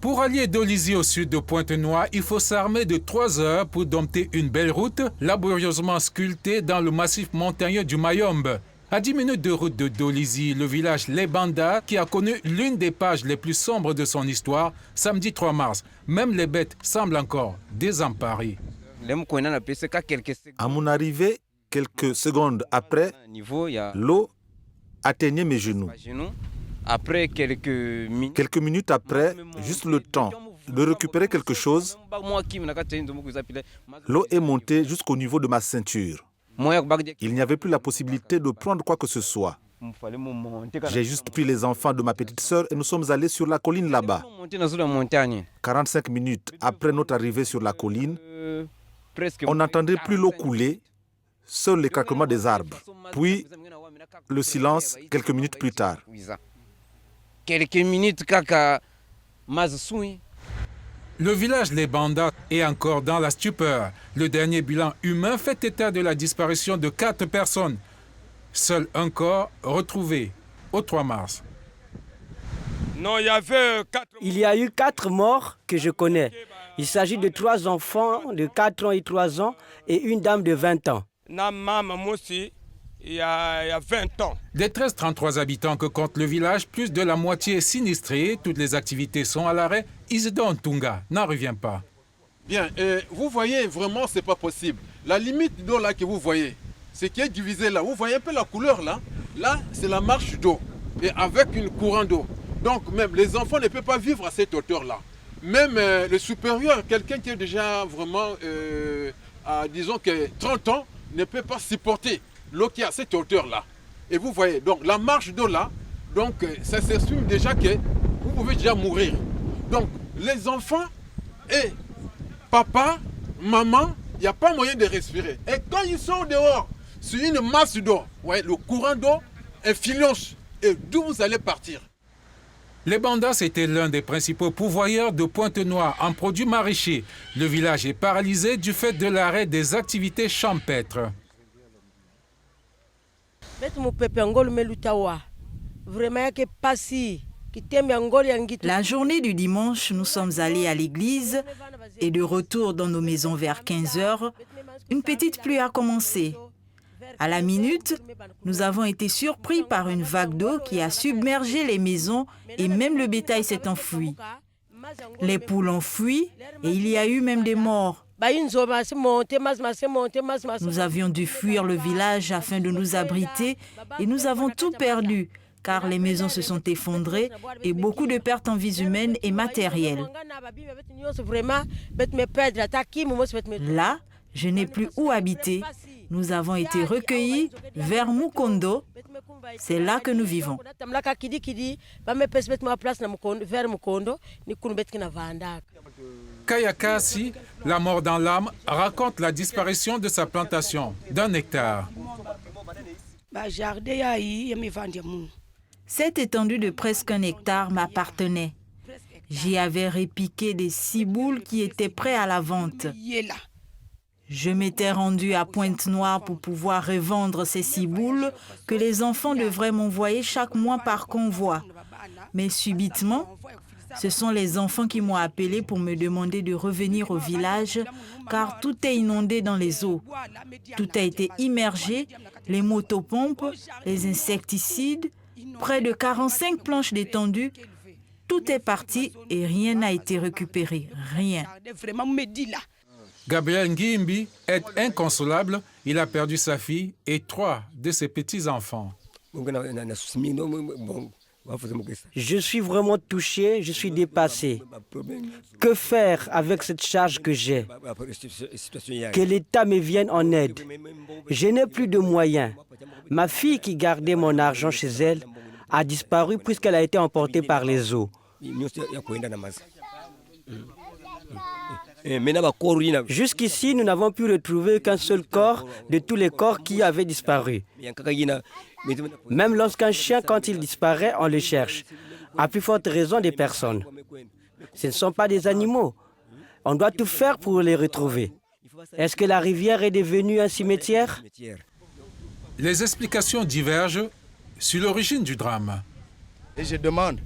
Pour allier Dolisie au sud de Pointe-Noire, il faut s'armer de 3 heures pour dompter une belle route laborieusement sculptée dans le massif montagneux du Mayombe. À 10 minutes de route de Dolisie, le village Les Bandas, qui a connu l'une des pages les plus sombres de son histoire, samedi 3 mars. Même les bêtes semblent encore désemparées. À mon arrivée, quelques secondes après, l'eau atteignait mes genoux. Quelques minutes après, juste le temps de récupérer quelque chose, l'eau est montée jusqu'au niveau de ma ceinture. Il n'y avait plus la possibilité de prendre quoi que ce soit. J'ai juste pris les enfants de ma petite sœur et nous sommes allés sur la colline là-bas. 45 minutes après notre arrivée sur la colline, on n'entendait plus l'eau couler, seul les craquements des arbres. Puis, le silence quelques minutes plus tard. Le village Les Bandas est encore dans la stupeur. Le dernier bilan humain fait état de la disparition de 4 personnes. Seul un corps retrouvé au 3 mars. Non, il y a eu 4 morts que je connais. Il s'agit de 3 enfants de 4 ans et 3 ans et une dame de 20 ans. Il y a 20 ans. Des 33 habitants que compte le village, plus de la moitié est sinistrée. Toutes les activités sont à l'arrêt. Isidore Ntunga n'en revient pas. Bien, vous voyez, vraiment, c'est pas possible. La limite d'eau là que vous voyez, ce qui est divisé là, vous voyez un peu la couleur là. Là, c'est la marche d'eau et avec une courant d'eau. Donc, même les enfants ne peuvent pas vivre à cette hauteur là. Même le supérieur, quelqu'un qui est déjà vraiment, à disons que 30 ans, ne peut pas supporter l'eau qui est à cette hauteur-là. Et vous voyez, donc la marche d'eau là, donc ça s'estime déjà que vous pouvez déjà mourir. Donc les enfants et papa, maman, il n'y a pas moyen de respirer. Et quand ils sont dehors, sur une masse d'eau, ouais, le courant d'eau influence et d'où vous allez partir. Les Bandas étaient l'un des principaux pourvoyeurs de Pointe-Noire en produits maraîchers. Le village est paralysé du fait de l'arrêt des activités champêtres. La journée du dimanche, nous sommes allés à l'église et de retour dans nos maisons vers 15 heures, une petite pluie a commencé. À la minute, nous avons été surpris par une vague d'eau qui a submergé les maisons et même le bétail s'est enfui. Les poules ont fui et il y a eu même des morts. Nous avions dû fuir le village afin de nous abriter et nous avons tout perdu car les maisons se sont effondrées et beaucoup de pertes en vies humaines et matérielles. Là, je n'ai plus où habiter. Nous avons été recueillis vers Mukondo. C'est là que nous vivons. Kayakasi, la mort dans l'âme, raconte la disparition de sa plantation d'1 hectare. Cette étendue de presque 1 hectare m'appartenait. J'y avais répiqué des ciboules qui étaient prêts à la vente. Je m'étais rendu à Pointe-Noire pour pouvoir revendre ces ciboules que les enfants devraient m'envoyer chaque mois par convoi. Mais subitement, ce sont les enfants qui m'ont appelé pour me demander de revenir au village car tout est inondé dans les eaux. Tout a été immergé, les motopompes, les insecticides, près de 45 planches d'étendue. Tout est parti et rien n'a été récupéré. Rien. Gabriel Ngimbi est inconsolable. Il a perdu sa fille et 3 de ses petits-enfants. Je suis vraiment touché, je suis dépassé. Que faire avec cette charge que j'ai? Que l'État me vienne en aide. Je n'ai plus de moyens. Ma fille qui gardait mon argent chez elle a disparu puisqu'elle a été emportée par les eaux. Jusqu'ici, nous n'avons pu retrouver qu'un seul corps de tous les corps qui avaient disparu. Même lorsqu'un chien, quand il disparaît, on le cherche. À plus forte raison des personnes. Ce ne sont pas des animaux. On doit tout faire pour les retrouver. Est-ce que la rivière est devenue un cimetière? Les explications divergent sur l'origine du drame. Et je demande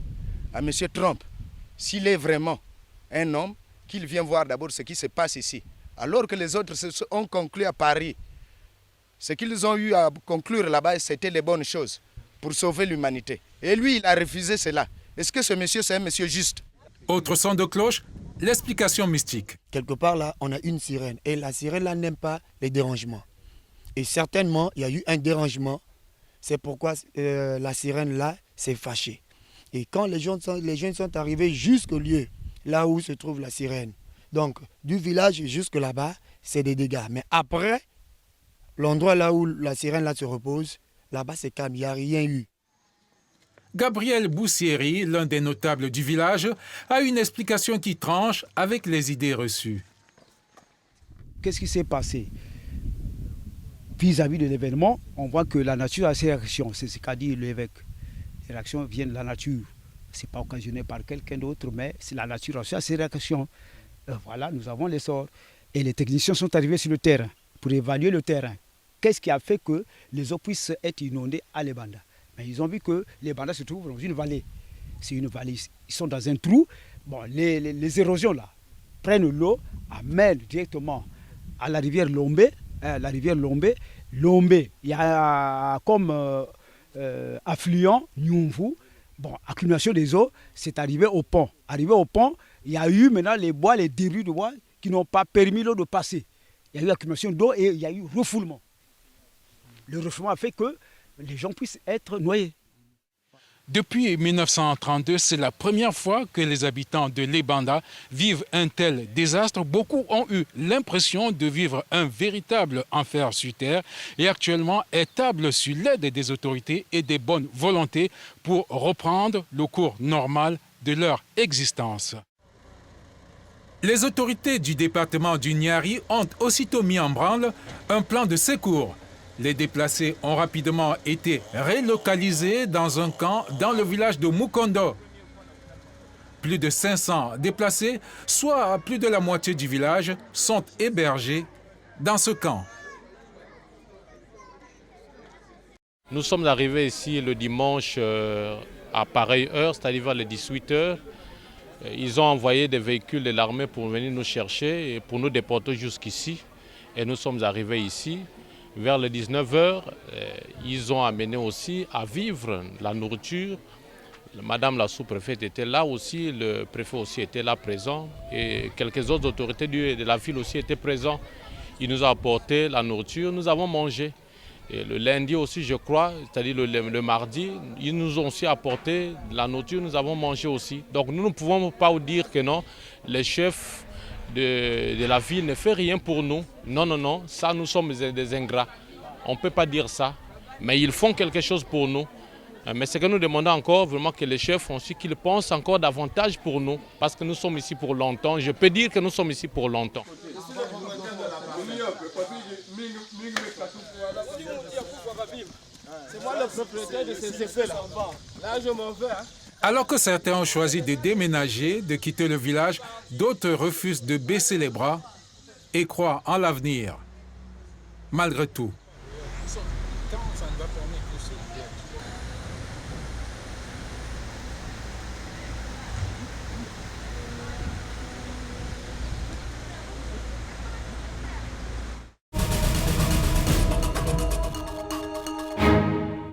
à M. Trump s'il est vraiment un homme, qu'il vienne voir d'abord ce qui se passe ici. Alors que les autres ont conclu à Paris. Ce qu'ils ont eu à conclure là-bas, c'était les bonnes choses pour sauver l'humanité. Et lui, il a refusé cela. Est-ce que ce monsieur, c'est un monsieur juste? Autre son de cloche, l'explication mystique. Quelque part là, on a une sirène. Et la sirène là n'aime pas les dérangements. Et certainement, il y a eu un dérangement. C'est pourquoi la sirène là s'est fâchée. Et quand les jeunes sont arrivés jusqu'au lieu, là où se trouve la sirène, donc du village jusque là-bas, c'est des dégâts. Mais après, l'endroit là où la sirène là se repose, là-bas c'est calme, il n'y a rien eu. Gabriel Boussieri, l'un des notables du village, a une explication qui tranche avec les idées reçues. Qu'est-ce qui s'est passé? Vis-à-vis de l'événement, on voit que la nature a ses réactions. C'est ce qu'a dit l'évêque. Les réactions viennent de la nature. Ce n'est pas occasionné par quelqu'un d'autre, mais c'est la nature aussi a ses réactions. Voilà, nous avons les sorts. Et les techniciens sont arrivés sur le terrain pour évaluer le terrain. Qu'est-ce qui a fait que les eaux puissent être inondées à Lebanda? Mais ils ont vu que Lebanda se trouve dans une vallée. C'est une vallée. Ils sont dans un trou. Bon, les érosions là prennent l'eau, amènent directement à la rivière Lombé. La rivière Lombé. Lombé, il y a comme affluent Nyumvu. Bon, accumulation des eaux, c'est arrivé au pont. Arrivé au pont, il y a eu maintenant les bois, les débris de bois qui n'ont pas permis l'eau de passer. Il y a eu accumulation d'eau et il y a eu refoulement. Le refoulement a fait que les gens puissent être noyés. Depuis 1932, c'est la première fois que les habitants de Lebanda vivent un tel désastre. Beaucoup ont eu l'impression de vivre un véritable enfer sur terre et actuellement établent sur l'aide des autorités et des bonnes volontés pour reprendre le cours normal de leur existence. Les autorités du département du Niari ont aussitôt mis en branle un plan de secours. Les déplacés ont rapidement été relocalisés dans un camp dans le village de Mukondo. Plus de 500 déplacés, soit plus de la moitié du village, sont hébergés dans ce camp. Nous sommes arrivés ici le dimanche à pareille heure, c'est-à-dire vers les 18 h. Ils ont envoyé des véhicules de l'armée pour venir nous chercher et pour nous déporter jusqu'ici. Et nous sommes arrivés ici. Vers les 19 h, ils ont amené aussi à vivre la nourriture. Madame la sous-préfète était là aussi, le préfet aussi était là présent et quelques autres autorités de la ville aussi étaient présents. Ils nous ont apporté la nourriture, nous avons mangé. Et le lundi aussi, je crois, c'est-à-dire le mardi, ils nous ont aussi apporté la nourriture, nous avons mangé aussi. Donc nous ne pouvons pas vous dire que non, les chefs de la ville ne fait rien pour nous. Non, non, non, ça nous sommes des ingrats. On ne peut pas dire ça, mais ils font quelque chose pour nous. Mais ce que nous demandons encore, vraiment que les chefs aussi, qu'ils pensent encore davantage pour nous, parce que nous sommes ici pour longtemps. Je peux dire que nous sommes ici pour longtemps. C'est moi le propriétaire de ces effets-là. Là, je m'en vais. Alors que certains ont choisi de déménager, de quitter le village, d'autres refusent de baisser les bras et croient en l'avenir. Malgré tout.